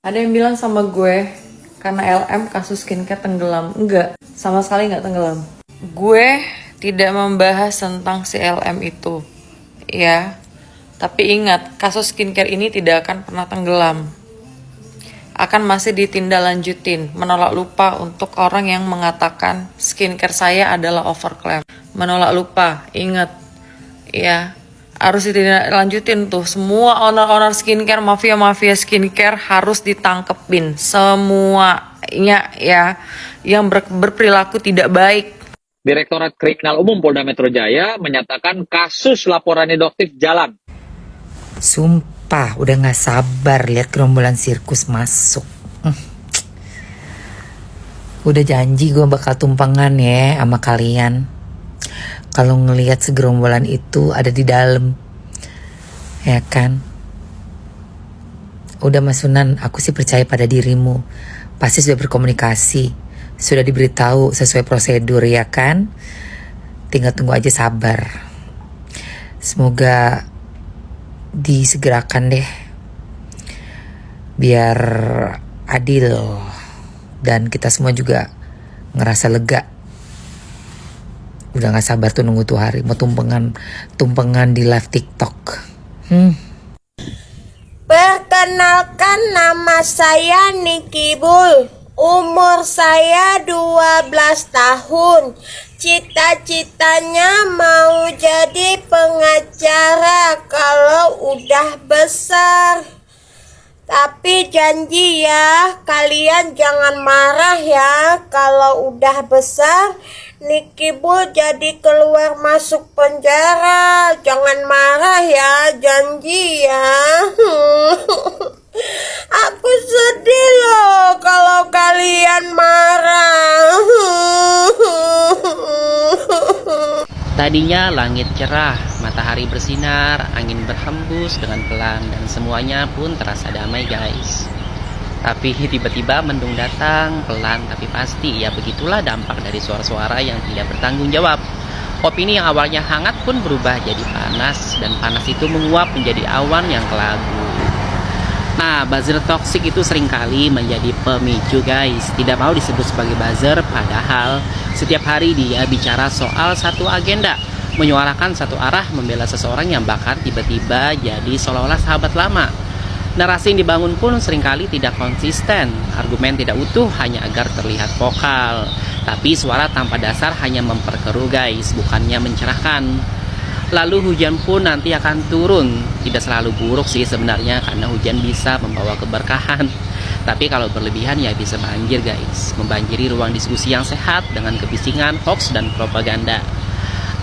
Ada yang bilang sama gue, karena LM kasus skincare tenggelam. Enggak, sama sekali nggak tenggelam. Gue tidak membahas tentang si LM itu, ya. Tapi ingat, kasus skincare ini tidak akan pernah tenggelam. Akan masih ditindaklanjutin, menolak lupa untuk orang yang mengatakan skincare saya adalah overclaim. Menolak lupa, ingat, ya. Harus ditindaklanjutin tuh, semua owner-owner skincare, mafia-mafia skincare harus ditangkepin semuanya ya, yang berperilaku tidak baik. Direktorat Kriminal Umum Polda Metro Jaya menyatakan kasus laporan induktif jalan. Sumpah, udah gak sabar lihat gerombolan sirkus masuk. Udah janji gue bakal tumpangan ya sama kalian. Kalau ngelihat segerombolan itu ada di dalam, ya kan? Udah Mas Sunan, aku sih percaya pada dirimu. Pasti sudah berkomunikasi, sudah diberitahu sesuai prosedur, ya kan? Tinggal tunggu aja, sabar. Semoga disegerakan deh, biar adil dan kita semua juga ngerasa lega. Udah gak sabar tuh nunggu tuh hari mau tumpengan di live TikTok. Perkenalkan, nama saya Niki Bull. Umur saya 12 tahun. Cita-citanya mau jadi pengacara kalau udah besar. Tapi janji ya, kalian jangan marah ya kalau udah besar Niki Bull jadi keluar masuk penjara. Jangan marah ya, janji ya. Aku sedih loh kalau kalian marah. Tadinya langit cerah, matahari bersinar, angin berhembus dengan pelan, dan semuanya pun terasa damai guys. Tapi tiba-tiba mendung datang, pelan tapi pasti. Ya begitulah dampak dari suara-suara yang tidak bertanggung jawab. Opini yang awalnya hangat pun berubah jadi panas, dan panas itu menguap menjadi awan yang kelabu. Nah, buzzer toxic itu seringkali menjadi pemicu guys. Tidak mau disebut sebagai buzzer, padahal setiap hari dia bicara soal satu agenda, menyuarakan satu arah, membela seseorang yang bahkan tiba-tiba jadi seolah-olah sahabat lama. Narasi yang dibangun pun seringkali tidak konsisten, argumen tidak utuh hanya agar terlihat vokal. Tapi suara tanpa dasar hanya memperkeruh guys, bukannya mencerahkan. Lalu hujan pun nanti akan turun. Tidak selalu buruk sih sebenarnya, karena hujan bisa membawa keberkahan. Tapi kalau berlebihan ya bisa banjir guys, membanjiri ruang diskusi yang sehat dengan kebisingan, hoax, dan propaganda.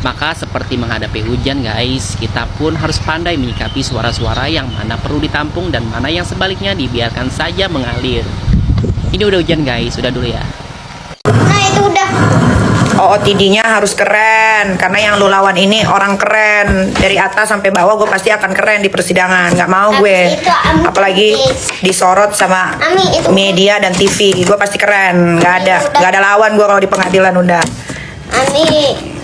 Maka seperti menghadapi hujan guys, kita pun harus pandai menyikapi suara-suara yang mana perlu ditampung dan mana yang sebaliknya dibiarkan saja mengalir. Ini udah hujan guys, sudah dulu ya. Nah itu udah. OOTD-nya harus keren, karena yang lu lawan ini orang keren. Dari atas sampai bawah gue pasti akan keren di persidangan. Gak mau gue, apalagi disorot sama media dan TV. Gue pasti keren, gak ada lawan gue kalau di pengadilan udah.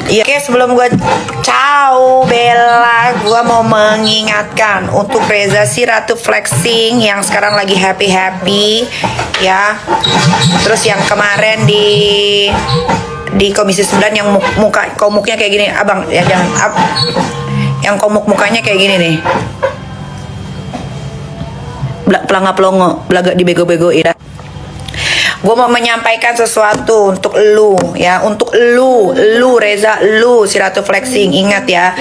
Iya, oke, sebelum gue ciao Bella, gue mau mengingatkan untuk Reza si Ratu Flexing yang sekarang lagi happy ya. Terus yang kemarin di Komisi 9 yang komuknya kayak gini, abang ya jangan yang komuk mukanya kayak gini nih, pelangga pelongo, belaga dibego-begoin. Gue mau menyampaikan sesuatu untuk lu ya, untuk lu Reza, lu si Ratu Flexing. Ingat ya,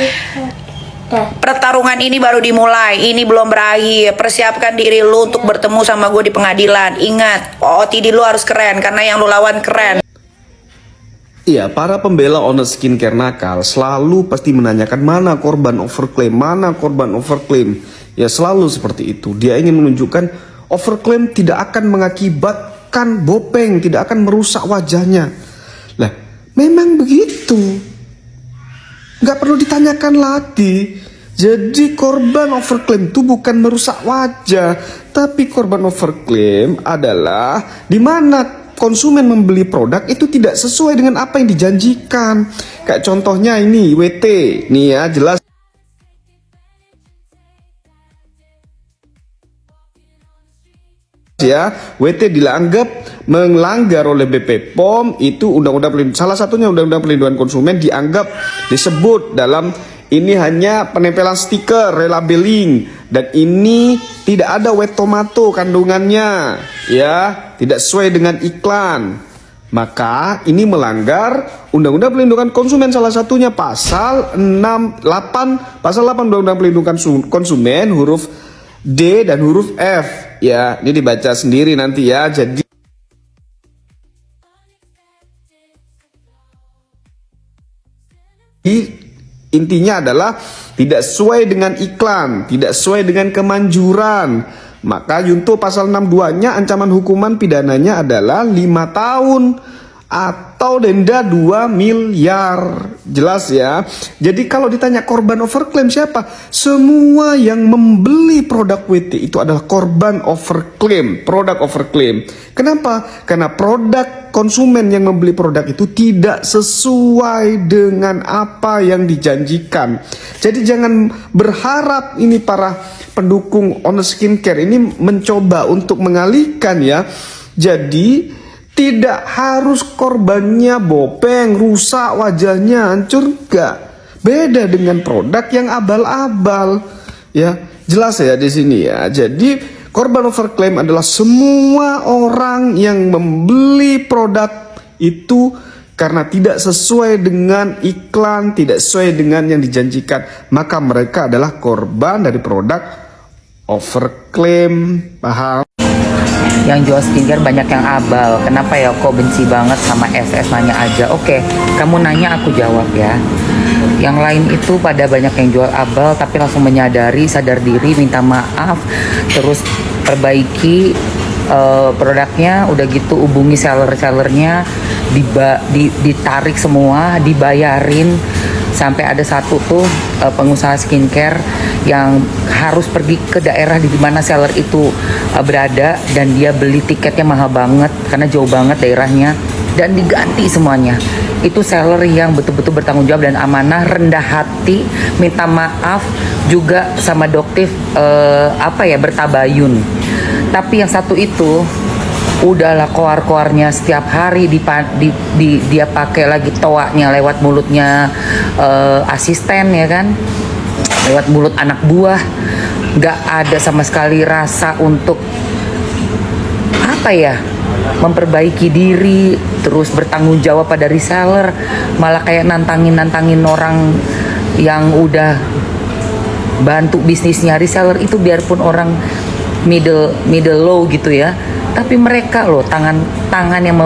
pertarungan ini baru dimulai, ini belum berakhir. Persiapkan diri lu untuk bertemu sama gue di pengadilan. Ingat, OOTD lu harus keren, karena yang lu lawan keren. Iya, para pembela owner skincare nakal selalu pasti menanyakan mana korban overclaim, mana korban overclaim. Ya selalu seperti itu. Dia ingin menunjukkan overclaim tidak akan mengakibatkan bopeng, tidak akan merusak wajahnya. Lah, memang begitu. Nggak perlu ditanyakan lagi. Jadi korban overclaim itu bukan merusak wajah, tapi korban overclaim adalah di mana konsumen membeli produk itu tidak sesuai dengan apa yang dijanjikan. Kayak contohnya ini WT, nih ya jelas. ya, WT dianggap melanggar oleh BP POM itu salah satunya undang-undang perlindungan konsumen dianggap disebut dalam ini hanya penempelan stiker, relabeling, dan ini tidak ada wet tomato kandungannya, ya, tidak sesuai dengan iklan. Maka ini melanggar undang-undang perlindungan konsumen, salah satunya pasal 8 undang-undang perlindungan konsumen huruf D dan huruf F, ya. Ini dibaca sendiri nanti ya. Jadi intinya adalah tidak sesuai dengan iklan, tidak sesuai dengan kemanjuran. Maka junto pasal 62-nya ancaman hukuman pidananya adalah 5 tahun atau denda 2 miliar. Jelas ya. Jadi kalau ditanya korban overclaim siapa? Semua yang membeli produk WT itu adalah korban overclaim, produk overclaim. Kenapa? Karena produk konsumen yang membeli produk itu tidak sesuai dengan apa yang dijanjikan. Jadi jangan berharap ini para pendukung Honest Skincare ini mencoba untuk mengalihkan ya. Jadi tidak harus korbannya bopeng, rusak wajahnya, hancur, enggak. Beda dengan produk yang abal-abal. Ya, jelas ya di sini ya. Jadi korban overclaim adalah semua orang yang membeli produk itu karena tidak sesuai dengan iklan, tidak sesuai dengan yang dijanjikan, maka mereka adalah korban dari produk overclaim. Paham? Yang jual skincare banyak yang abal. Kenapa ya kok benci banget sama SS? Nanya aja. Oke, kamu nanya aku jawab ya. Yang lain itu pada banyak yang jual abal tapi langsung menyadari, sadar diri, minta maaf, terus perbaiki produknya. Udah gitu hubungi seller-sellernya, ditarik semua, dibayarin. Sampai ada satu tuh pengusaha skincare yang harus pergi ke daerah di mana seller itu berada, dan dia beli tiketnya mahal banget karena jauh banget daerahnya, dan diganti semuanya. Itu seller yang betul-betul bertanggung jawab dan amanah, rendah hati, minta maaf juga sama Doktif bertabayun. Tapi yang satu itu udahlah koar-koarnya setiap hari dia pakai lagi toanya lewat mulutnya asisten ya kan, lewat mulut anak buah. Nggak ada sama sekali rasa untuk memperbaiki diri, terus bertanggung jawab pada reseller, malah kayak nantangin orang yang udah bantu bisnisnya reseller itu, biarpun orang middle low gitu ya. Tapi mereka loh tangan yang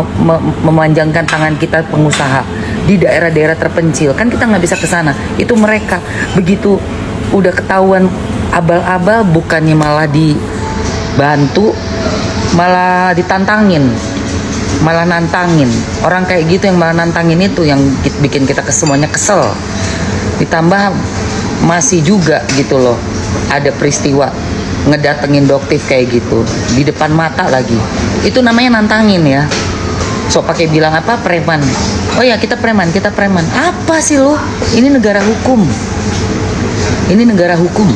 memanjangkan tangan kita pengusaha di daerah-daerah terpencil, kan kita nggak bisa ke sana. Itu mereka begitu udah ketahuan abal-abal, bukannya malah dibantu, malah ditantangin, malah nantangin. Orang kayak gitu yang malah nantangin itu yang bikin kita semuanya kesel. Ditambah masih juga gitu loh, ada peristiwa ngedatengin Doktif kayak gitu di depan mata lagi. Itu namanya nantangin ya. So pakai bilang apa, preman. Oh ya, kita preman. Apa sih lo? Ini negara hukum. Ini negara hukum.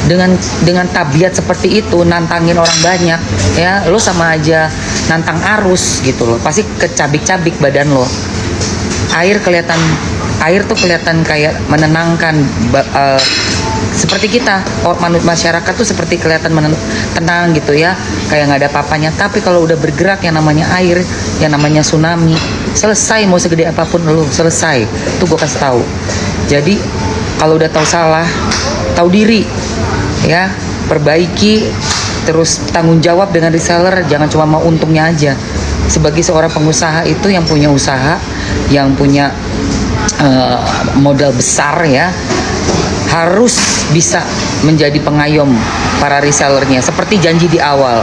Dengan tabiat seperti itu nantangin orang banyak ya, lo sama aja nantang arus gitu loh. Pasti kecabik-cabik badan lo. Air tuh kelihatan kayak menenangkan, seperti kita masyarakat tuh seperti kelihatan tenang gitu ya, kayak nggak ada apa-apanya. Tapi kalau udah bergerak yang namanya air, yang namanya tsunami, selesai. Mau segede apapun lo selesai. Tuh gue kasih tahu. Jadi kalau udah tahu salah, tahu diri ya, perbaiki, terus tanggung jawab dengan reseller. Jangan cuma mau untungnya aja. Sebagai seorang pengusaha itu yang punya usaha, yang punya modal besar ya, harus bisa menjadi pengayom para resellernya seperti janji di awal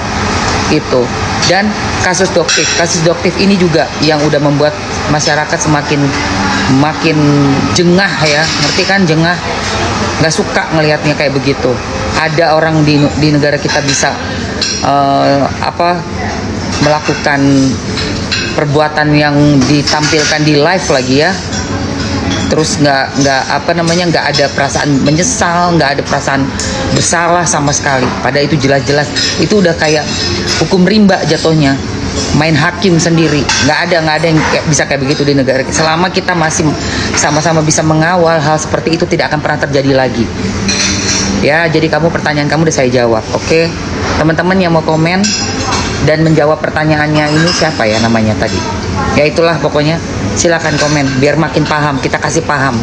itu. Dan kasus Doktif ini juga yang udah membuat masyarakat semakin jengah ya, ngerti kan, jengah, nggak suka ngelihatnya kayak begitu. Ada orang di negara kita bisa melakukan perbuatan yang ditampilkan di live lagi ya, terus nggak ada perasaan menyesal, nggak ada perasaan bersalah sama sekali. Padahal itu jelas-jelas itu udah kayak hukum rimba jatuhnya, main hakim sendiri. Nggak ada yang bisa kayak begitu di negara. Selama kita masih sama-sama bisa mengawal, hal seperti itu tidak akan pernah terjadi lagi. Ya, jadi pertanyaan kamu udah saya jawab. Oke, teman-teman yang mau komen dan menjawab pertanyaannya ini siapa ya namanya tadi? Ya itulah pokoknya, silakan komen biar makin paham, kita kasih paham.